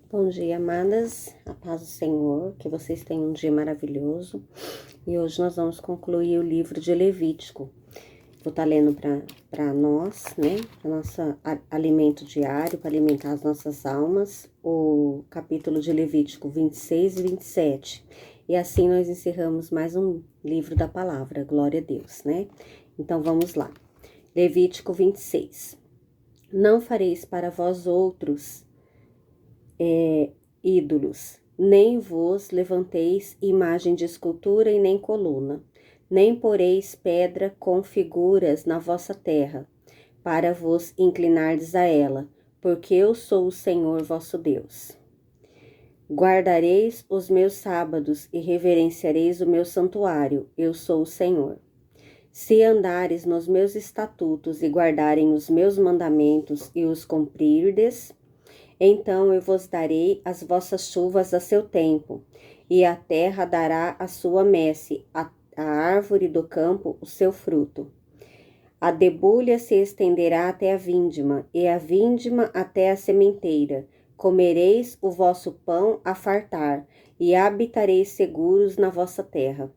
Bom dia, amadas, a paz do Senhor, que vocês tenham um dia maravilhoso. E hoje nós vamos concluir o livro de Levítico. Vou estar lendo para nós, né, para nosso alimento diário, para alimentar as nossas almas, o capítulo de Levítico 26 e 27. E assim nós encerramos mais um livro da palavra, glória a Deus, né? Então vamos lá. Levítico 26. Não fareis para vós outros ídolos, nem vos levanteis imagem de escultura e nem coluna, nem poreis pedra com figuras na vossa terra, para vos inclinardes a ela, porque eu sou o Senhor vosso Deus. Guardareis os meus sábados e reverenciareis o meu santuário, eu sou o Senhor. Se andares nos meus estatutos e guardarem os meus mandamentos e os cumprirdes, então eu vos darei as vossas chuvas a seu tempo, e a terra dará a sua messe, a árvore do campo o seu fruto. A debulha se estenderá até a vindima, e a vindima até a sementeira. Comereis o vosso pão a fartar, e habitareis seguros na vossa terra.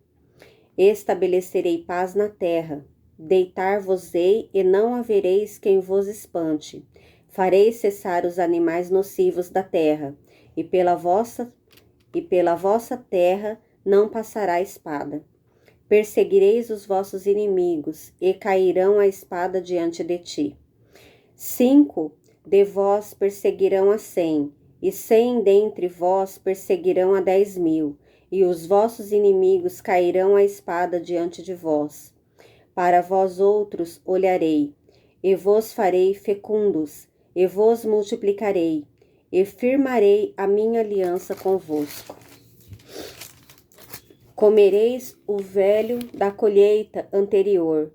Estabelecerei paz na terra, deitar-vos-ei e não havereis quem vos espante. Farei cessar os animais nocivos da terra, e pela vossa terra não passará espada. Perseguireis os vossos inimigos, e cairão a espada diante de ti. 5 de vós perseguirão a 100, e 100 dentre vós perseguirão a 10.000, e os vossos inimigos cairão a espada diante de vós. Para vós outros olharei, e vos farei fecundos, e vos multiplicarei, e firmarei a minha aliança convosco. Comereis o velho da colheita anterior,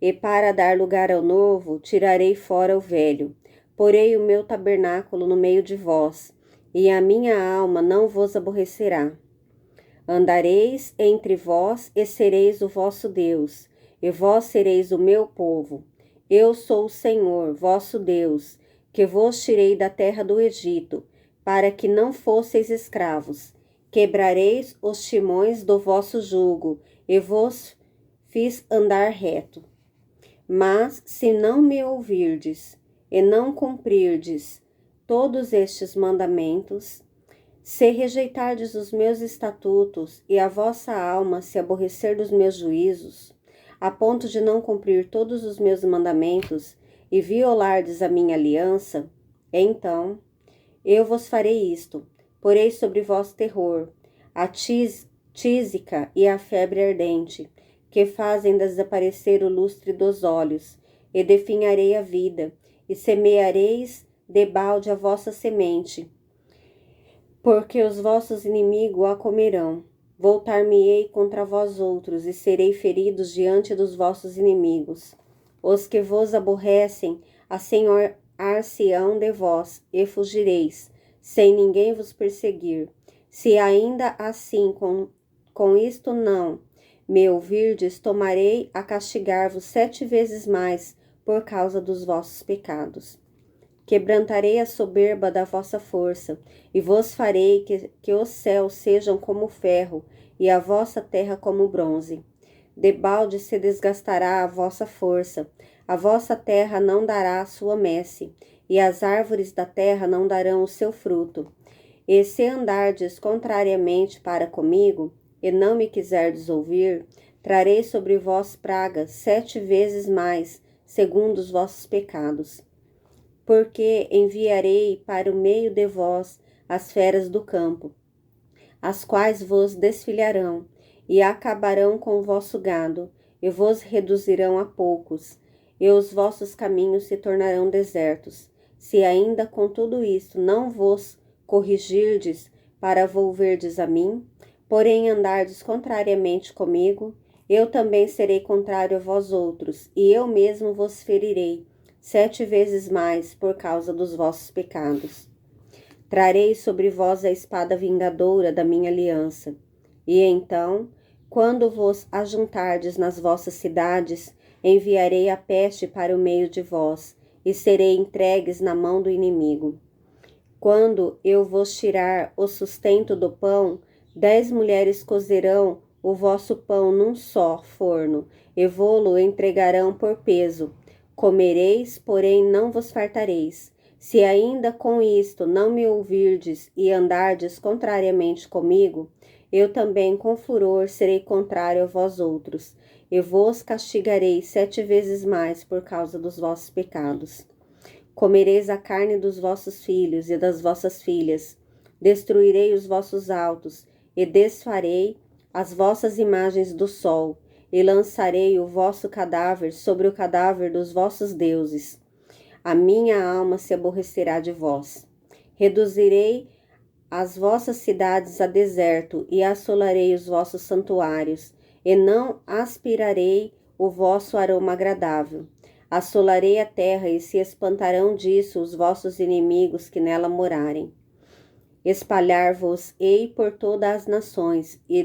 e para dar lugar ao novo, tirarei fora o velho. Porei o meu tabernáculo no meio de vós, e a minha alma não vos aborrecerá. Andareis entre vós e sereis o vosso Deus, e vós sereis o meu povo. Eu sou o Senhor, vosso Deus, que vos tirei da terra do Egito, para que não fosseis escravos. Quebrareis os timões do vosso jugo, e vos fiz andar reto. Mas se não me ouvirdes, e não cumprirdes todos estes mandamentos, se rejeitardes os meus estatutos, e a vossa alma se aborrecer dos meus juízos, a ponto de não cumprir todos os meus mandamentos, e violardes a minha aliança, então eu vos farei isto: porei sobre vós terror, a tísica e a febre ardente, que fazem desaparecer o lustre dos olhos, e definharei a vida, e semeareis debalde a vossa semente, porque os vossos inimigos a comerão. Voltar-me-ei contra vós outros, e serei feridos diante dos vossos inimigos. Os que vos aborrecem assenhorar-se-ão de vós, e fugireis, sem ninguém vos perseguir. Se ainda assim com isto não me ouvirdes, tomarei a castigar-vos 7 vezes mais por causa dos vossos pecados. Quebrantarei a soberba da vossa força, e vos farei que os céus sejam como ferro, e a vossa terra como bronze. Debalde se desgastará a vossa força, a vossa terra não dará a sua messe, e as árvores da terra não darão o seu fruto. E se andardes contrariamente para comigo, e não me quiserdes ouvir, trarei sobre vós pragas 7 vezes mais, segundo os vossos pecados. Porque enviarei para o meio de vós as feras do campo, as quais vos desfilharão, e acabarão com o vosso gado, e vos reduzirão a poucos, e os vossos caminhos se tornarão desertos. Se ainda com tudo isto não vos corrigirdes para volverdes a mim, porém andardes contrariamente comigo, eu também serei contrário a vós outros, e eu mesmo vos ferirei 7 vezes mais por causa dos vossos pecados. Trarei sobre vós a espada vingadora da minha aliança. E então, quando vos ajuntardes nas vossas cidades, enviarei a peste para o meio de vós, e serei entregues na mão do inimigo. Quando eu vos tirar o sustento do pão, 10 mulheres cozerão o vosso pão num só forno, e vô-lo entregarão por peso. Comereis, porém não vos fartareis. Se ainda com isto não me ouvirdes e andardes contrariamente comigo, eu também com furor serei contrário a vós outros, e vos castigarei 7 vezes mais por causa dos vossos pecados. Comereis a carne dos vossos filhos e das vossas filhas, destruirei os vossos altos, e desfarei as vossas imagens do sol, e lançarei o vosso cadáver sobre o cadáver dos vossos deuses. A minha alma se aborrecerá de vós. Reduzirei as vossas cidades a deserto, e assolarei os vossos santuários, e não aspirarei o vosso aroma agradável. Assolarei a terra, e se espantarão disso os vossos inimigos que nela morarem. Espalhar-vos-ei por todas as nações, e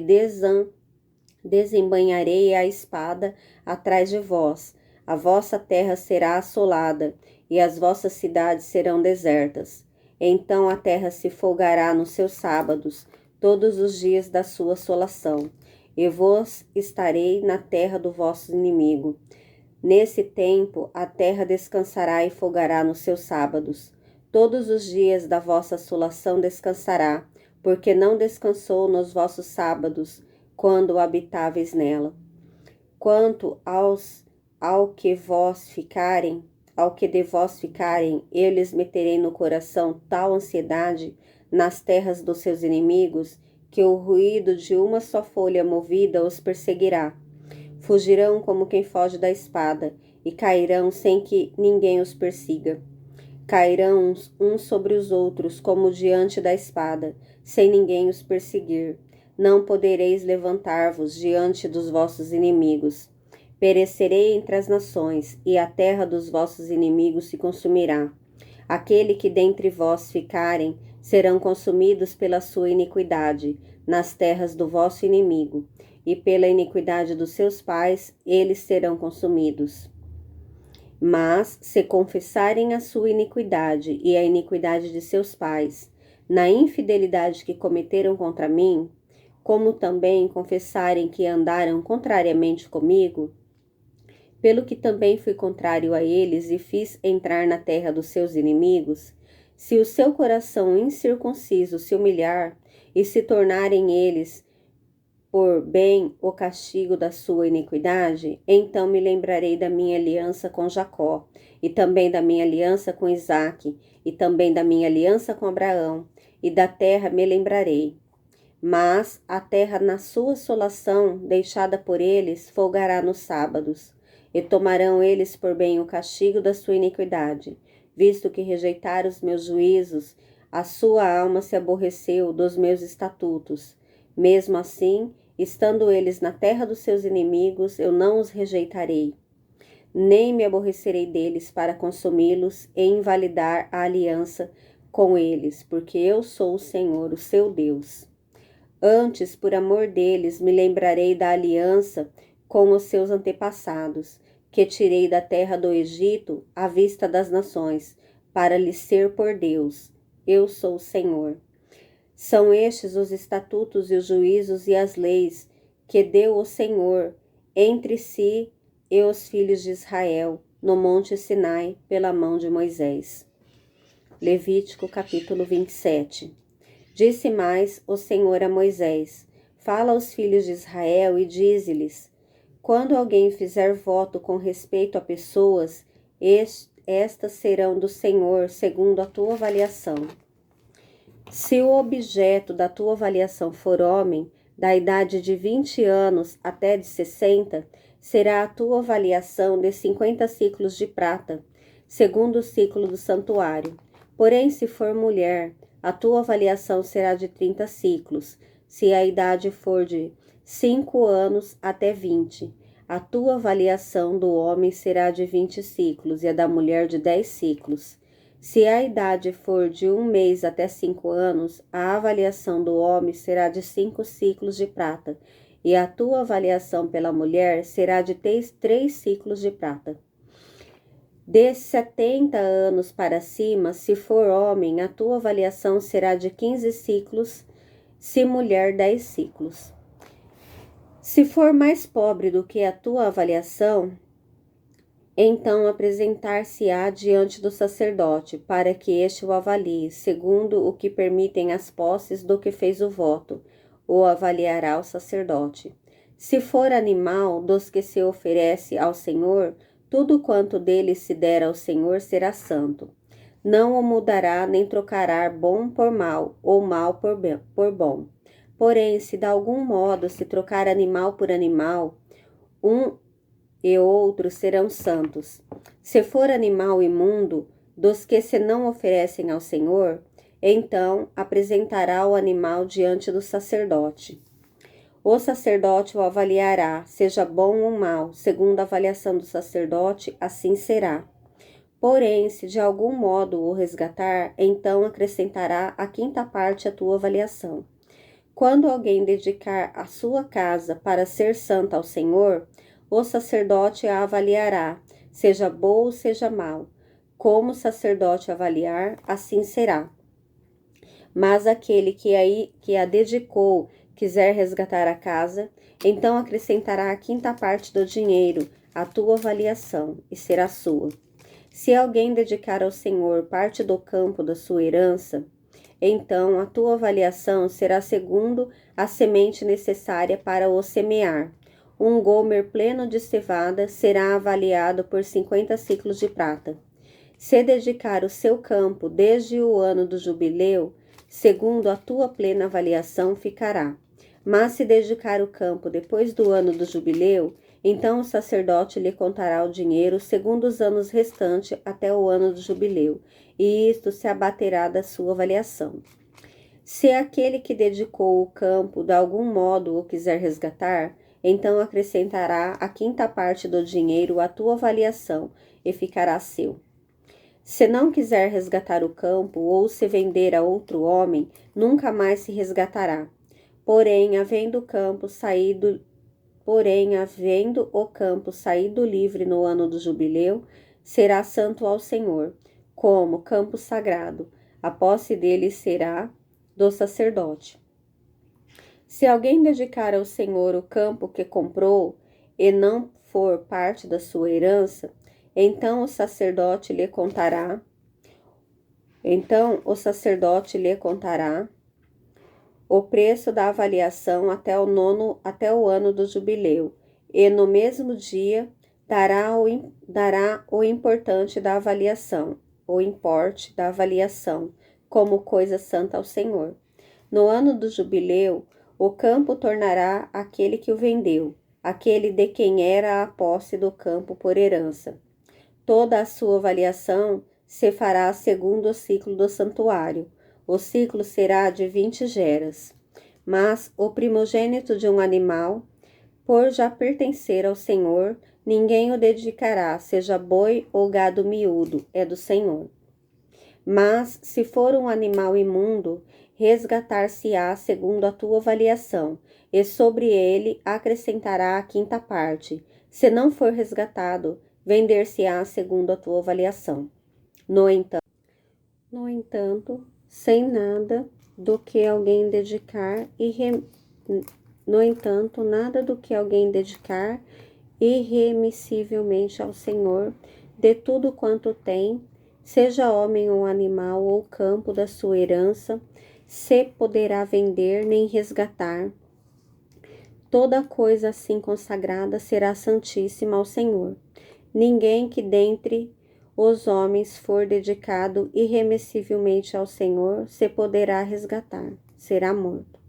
desembainharei a espada atrás de vós. A vossa terra será assolada, e as vossas cidades serão desertas. Então a terra se folgará nos seus sábados, todos os dias da sua assolação. E vos estarei na terra do vosso inimigo. Nesse tempo a terra descansará e folgará nos seus sábados. Todos os dias da vossa assolação descansará, porque não descansou nos vossos sábados, quando habitáveis nela. Quanto ao que de vós ficarem, eu lhes meterei no coração tal ansiedade nas terras dos seus inimigos, que o ruído de uma só folha movida os perseguirá. Fugirão como quem foge da espada, e cairão sem que ninguém os persiga. Cairão uns sobre os outros, como diante da espada, sem ninguém os perseguir. Não podereis levantar-vos diante dos vossos inimigos. Perecerei entre as nações, e a terra dos vossos inimigos se consumirá. Aquele que dentre vós ficarem, serão consumidos pela sua iniquidade, nas terras do vosso inimigo, e pela iniquidade dos seus pais, eles serão consumidos. Mas, se confessarem a sua iniquidade e a iniquidade de seus pais, na infidelidade que cometeram contra mim, como também confessarem que andaram contrariamente comigo, pelo que também fui contrário a eles e fiz entrar na terra dos seus inimigos, se o seu coração incircunciso se humilhar e se tornarem eles por bem o castigo da sua iniquidade, então me lembrarei da minha aliança com Jacó, e também da minha aliança com Isaque, e também da minha aliança com Abraão, e da terra me lembrarei. Mas a terra na sua assolação, deixada por eles, folgará nos sábados, e tomarão eles por bem o castigo da sua iniquidade, visto que rejeitaram os meus juízos, a sua alma se aborreceu dos meus estatutos. Mesmo assim, estando eles na terra dos seus inimigos, eu não os rejeitarei, nem me aborrecerei deles para consumi-los e invalidar a aliança com eles, porque eu sou o Senhor, o seu Deus. Antes, por amor deles, me lembrarei da aliança com os seus antepassados, que tirei da terra do Egito à vista das nações, para lhes ser por Deus. Eu sou o Senhor. São estes os estatutos e os juízos e as leis que deu o Senhor entre si e os filhos de Israel, no monte Sinai, pela mão de Moisés. Levítico capítulo 27. Disse mais o Senhor a Moisés: Fala aos filhos de Israel e dize-lhes: Quando alguém fizer voto com respeito a pessoas, estas serão do Senhor segundo a tua avaliação. Se o objeto da tua avaliação for homem, da idade de 20 anos até de 60, será a tua avaliação de 50 ciclos de prata, segundo o ciclo do santuário. Porém, se for mulher, a tua avaliação será de 30 ciclos, se a idade for de 5 anos até 20. A tua avaliação do homem será de 20 ciclos e a da mulher de 10 ciclos. Se a idade for de 1 mês até 5 anos, a avaliação do homem será de 5 ciclos de prata, e a tua avaliação pela mulher será de 3 ciclos de prata. De 70 anos para cima, se for homem, a tua avaliação será de 15 ciclos, se mulher, 10 ciclos. Se for mais pobre do que a tua avaliação, então apresentar-se-á diante do sacerdote, para que este o avalie, segundo o que permitem as posses do que fez o voto, o avaliará o sacerdote. Se for animal dos que se oferece ao Senhor, tudo quanto dele se der ao Senhor será santo. Não o mudará nem trocará bom por mal, ou mal por bom. Porém, se de algum modo se trocar animal por animal, um e outros serão santos. Se for animal imundo, dos que se não oferecem ao Senhor, então apresentará o animal diante do sacerdote. O sacerdote o avaliará, seja bom ou mau, segundo a avaliação do sacerdote, assim será. Porém, se de algum modo o resgatar, então acrescentará a quinta parte à tua avaliação. Quando alguém dedicar a sua casa para ser santa ao Senhor, o sacerdote a avaliará, seja bom ou seja mau. Como o sacerdote avaliar, assim será. Mas aquele que a dedicou quiser resgatar a casa, então acrescentará a quinta parte do dinheiro à tua avaliação, e será sua. Se alguém dedicar ao Senhor parte do campo da sua herança, então a tua avaliação será segundo a semente necessária para o semear. Um gomer pleno de cevada será avaliado por 50 ciclos de prata. Se dedicar o seu campo desde o ano do jubileu, segundo a tua plena avaliação ficará. Mas se dedicar o campo depois do ano do jubileu, então o sacerdote lhe contará o dinheiro segundo os anos restantes até o ano do jubileu, e isto se abaterá da sua avaliação. Se aquele que dedicou o campo de algum modo o quiser resgatar, então acrescentará a quinta parte do dinheiro à tua avaliação, e ficará seu. Se não quiser resgatar o campo, ou se vender a outro homem, nunca mais se resgatará. Porém, havendo o campo saído livre no ano do jubileu, será santo ao Senhor, como campo sagrado. A posse dele será do sacerdote. Se alguém dedicar ao Senhor o campo que comprou, e não for parte da sua herança, então o sacerdote lhe contará o preço da avaliação até o ano do jubileu, e no mesmo dia dará o importe da avaliação, como coisa santa ao Senhor. No ano do jubileu, o campo tornará aquele que o vendeu, aquele de quem era a posse do campo por herança. Toda a sua avaliação se fará segundo o ciclo do santuário. O ciclo será de 20 geras. Mas o primogênito de um animal, por já pertencer ao Senhor, ninguém o dedicará, seja boi ou gado miúdo, é do Senhor. Mas, se for um animal imundo, resgatar-se-á segundo a tua avaliação, e sobre ele acrescentará a quinta parte. Se não for resgatado, vender-se-á segundo a tua avaliação. No entanto, sem nada do que alguém dedicar irremissivelmente ao Senhor, de tudo quanto tem, seja homem ou animal ou campo da sua herança, se poderá vender nem resgatar. Toda coisa assim consagrada será santíssima ao Senhor. Ninguém que dentre os homens for dedicado irremissivelmente ao Senhor se poderá resgatar, será morto.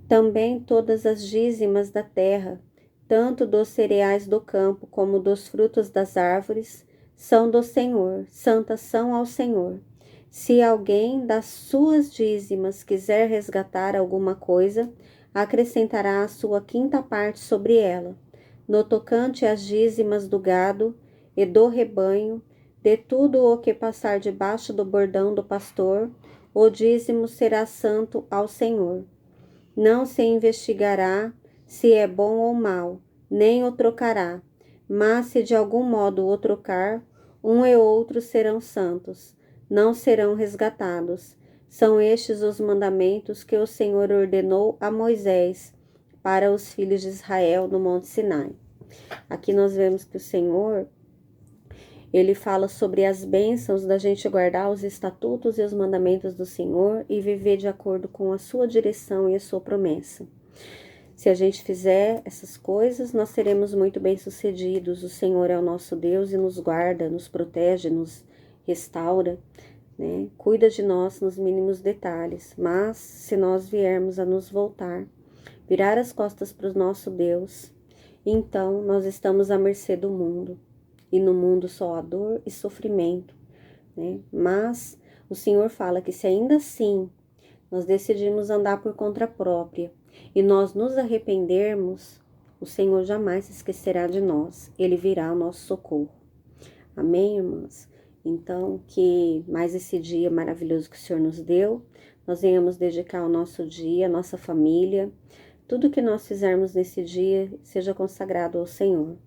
Também todas as dízimas da terra, tanto dos cereais do campo como dos frutos das árvores, são do Senhor, santas são ao Senhor. Se alguém das suas dízimas quiser resgatar alguma coisa, acrescentará a sua quinta parte sobre ela. No tocante às dízimas do gado e do rebanho, de tudo o que passar debaixo do bordão do pastor, o dízimo será santo ao Senhor. Não se investigará se é bom ou mau, nem o trocará. Mas se de algum modo o trocar, Um e outro serão santos, não serão resgatados. São estes os mandamentos que o Senhor ordenou a Moisés para os filhos de Israel no Monte Sinai. Aqui nós vemos que o Senhor, ele fala sobre as bênçãos da gente guardar os estatutos e os mandamentos do Senhor e viver de acordo com a sua direção e a sua promessa. Se a gente fizer essas coisas, nós seremos muito bem-sucedidos. O Senhor é o nosso Deus e nos guarda, nos protege, nos restaura, né? Cuida de nós nos mínimos detalhes. Mas se nós viermos a nos voltar, virar as costas para o nosso Deus, então nós estamos à mercê do mundo. E no mundo só há dor e sofrimento, né? Mas o Senhor fala que se ainda assim nós decidimos andar por conta própria e nós nos arrependermos, o Senhor jamais se esquecerá de nós. Ele virá ao nosso socorro. Amém, irmãs? Então, que mais esse dia maravilhoso que o Senhor nos deu, nós venhamos dedicar o nosso dia, a nossa família, tudo que nós fizermos nesse dia seja consagrado ao Senhor.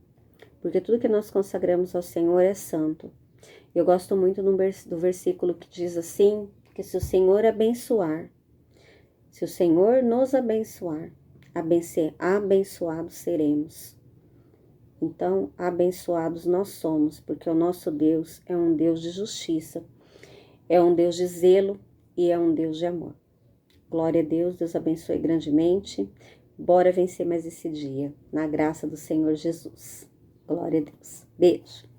Porque tudo que nós consagramos ao Senhor é santo. Eu gosto muito do versículo que diz assim, que se o Senhor abençoar, se o Senhor nos abençoar, abençoados seremos. Então, abençoados nós somos, porque o nosso Deus é um Deus de justiça, é um Deus de zelo e é um Deus de amor. Glória a Deus, Deus abençoe grandemente. Bora vencer mais esse dia, na graça do Senhor Jesus. Glória a Deus. Beijo.